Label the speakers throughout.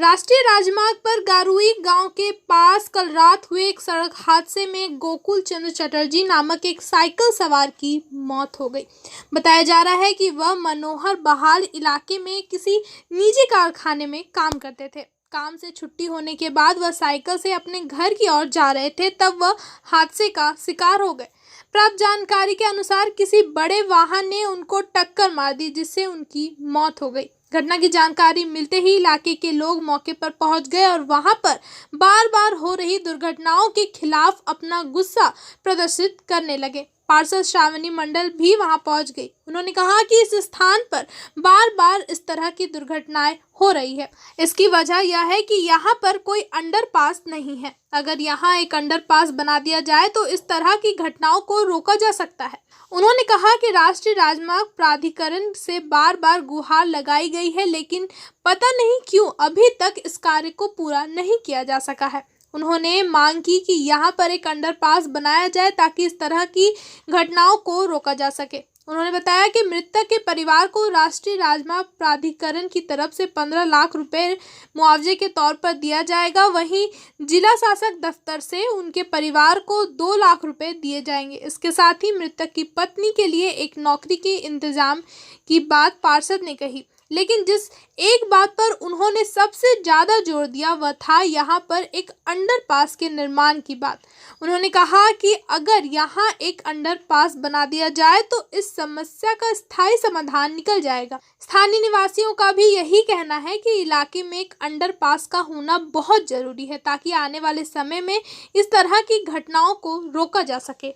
Speaker 1: राष्ट्रीय राजमार्ग पर गारुई गांव के पास कल रात हुए एक सड़क हादसे में गोकुल चंद्र चटर्जी नामक एक साइकिल सवार की मौत हो गई। बताया जा रहा है कि वह मनोहर बहाल इलाके में किसी निजी कारखाने में काम करते थे। काम से छुट्टी होने के बाद वह साइकिल से अपने घर की ओर जा रहे थे, तब वह हादसे का शिकार हो गए। प्राप्त जानकारी के अनुसार किसी बड़े वाहन ने उनको टक्कर मार दी, जिससे उनकी मौत हो गई। घटना की जानकारी मिलते ही इलाके के लोग मौके पर पहुंच गए और वहां पर बार बार हो रही दुर्घटनाओं के खिलाफ अपना गुस्सा प्रदर्शित करने लगे। पार्षद श्रावणी मंडल भी वहां पहुंच गई। उन्होंने कहा कि इस स्थान पर बार बार इस तरह की दुर्घटनाएं हो रही है। इसकी वजह यह है कि यहाँ पर कोई अंडरपास नहीं है। अगर यहाँ एक अंडरपास बना दिया जाए तो इस तरह की घटनाओं को रोका जा सकता है। उन्होंने कहा कि राष्ट्रीय राजमार्ग प्राधिकरण से बार बार गुहार लगाई गई है, लेकिन पता नहीं क्यों अभी तक इस कार्य को पूरा नहीं किया जा सका है। उन्होंने मांग की कि यहाँ पर एक अंडरपास बनाया जाए ताकि इस तरह की घटनाओं को रोका जा सके। उन्होंने बताया कि मृतक के परिवार को राष्ट्रीय राजमार्ग प्राधिकरण की तरफ से 15 लाख रुपए मुआवजे के तौर पर दिया जाएगा। वहीं जिला शासक दफ्तर से उनके परिवार को 2 लाख रुपए दिए जाएंगे। इसके साथ ही मृतक की पत्नी के लिए एक नौकरी के इंतजाम की बात पार्षद ने कही, लेकिन जिस एक बात पर उन्होंने सबसे ज़्यादा जोर दिया वह था यहाँ पर एक अंडरपास के निर्माण की बात। उन्होंने कहा कि अगर यहाँ एक अंडरपास बना दिया जाए तो इस समस्या का स्थायी समाधान निकल जाएगा। स्थानीय निवासियों का भी यही कहना है कि इलाके में एक अंडरपास का होना बहुत ज़रूरी है ताकि आने वाले समय में इस तरह की घटनाओं को रोका जा सके।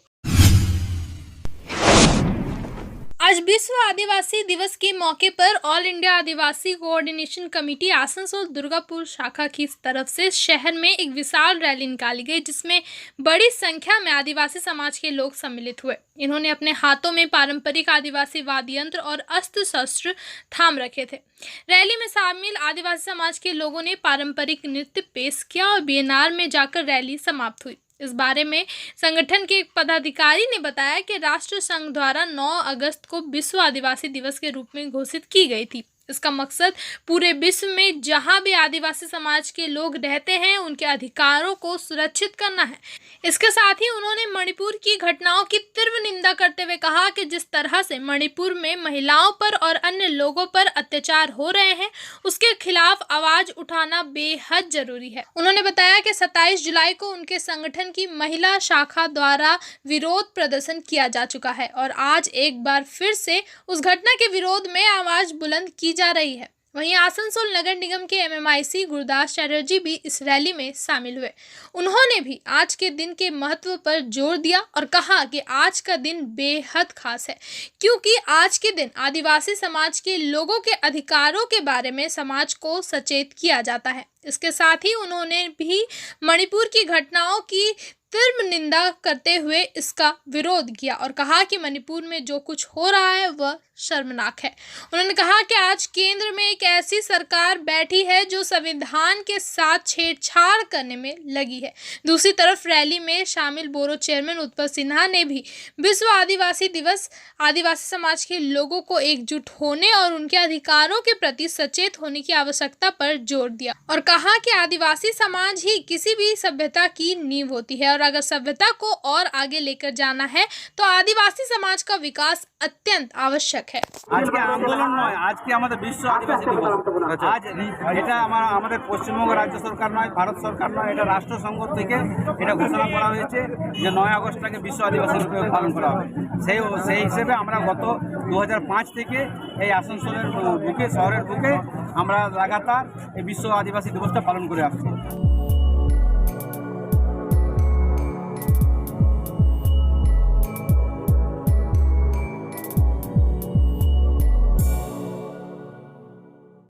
Speaker 1: आज विश्व आदिवासी दिवस के मौके पर ऑल इंडिया आदिवासी कोऑर्डिनेशन कमेटी आसनसोल दुर्गापुर शाखा की तरफ से शहर में एक विशाल रैली निकाली गई, जिसमें बड़ी संख्या में आदिवासी समाज के लोग सम्मिलित हुए। इन्होंने अपने हाथों में पारंपरिक आदिवासी वाद्य यंत्र और अस्त्र शस्त्र थाम रखे थे। रैली में शामिल आदिवासी समाज के लोगों ने पारंपरिक नृत्य पेश किया और बीएनआर में जाकर रैली समाप्त हुई। इस बारे में संगठन के एक पदाधिकारी ने बताया कि राष्ट्र संघ द्वारा 9 अगस्त को विश्व आदिवासी दिवस के रूप में घोषित की गई थी। इसका मकसद पूरे विश्व में जहां भी आदिवासी समाज के लोग रहते हैं उनके अधिकारों को सुरक्षित करना है। इसके साथ ही उन्होंने मणिपुर की घटनाओं की तीव्र निंदा करते हुए कहा कि जिस तरह से मणिपुर में महिलाओं पर और अन्य लोगों पर अत्याचार हो रहे हैं उसके खिलाफ आवाज उठाना बेहद जरूरी है। उन्होंने बताया कि 27 जुलाई को उनके संगठन की महिला शाखा द्वारा विरोध प्रदर्शन किया जा चुका है और आज एक बार फिर से उस घटना के विरोध में आवाज बुलंद की जा रही है। वहीं आसनसोल नगर निगम के एमएमआईसी गुरदास चटर्जी भी इस रैली में शामिल हुए। उन्होंने भी आज के दिन के महत्व पर जोर दिया और कहा कि आज का दिन बेहद खास है, क्योंकि आज के दिन आदिवासी समाज के लोगों के अधिकारों के बारे में समाज को सचेत किया जाता है। इसके साथ ही उन्होंने भी मणिपुर की घटनाओं की तीव्र निंदा करते हुए इसका विरोध किया और कहा कि मणिपुर में जो कुछ हो रहा है वह शर्मनाक है। उन्होंने कहा कि आज केंद्र में एक ऐसी सरकार बैठी है जो संविधान के साथ छेड़छाड़ करने में लगी है। दूसरी तरफ रैली में शामिल बोरो चेयरमैन उत्पल सिन्हा ने भी विश्व आदिवासी दिवस आदिवासी समाज के लोगों को एकजुट होने और उनके अधिकारों के प्रति सचेत होने की आवश्यकता पर जोर दिया और कहा कि आदिवासी समाज ही किसी भी सभ्यता की नींव होती है और अगर सभ्यता को और आगे लेकर जाना है तो आदिवासी समाज का विकास अत्यंत आवश्यक है।
Speaker 2: आज के आंदोलन नয়, आज के हमारे विश्व आदिवासी दिवस। आज এটা আমাদের পশ্চিমবঙ্গ রাজ্য সরকার নয়, ভারত সরকার নয়, এটা রাষ্ট্রসংঘ থেকে এটা ঘোষণা করা হয়েছে যে 9 আগস্টটাকে বিশ্ব আদিবাসী দিবস পালন করা হবে। সেই হিসেবে আমরা গত 2005 থেকে এই আসানসোলের বুকে শহরের বুকে আমরা লাগাতার এই বিশ্ব আদিবাসী দিবসটা পালন করে আসছি।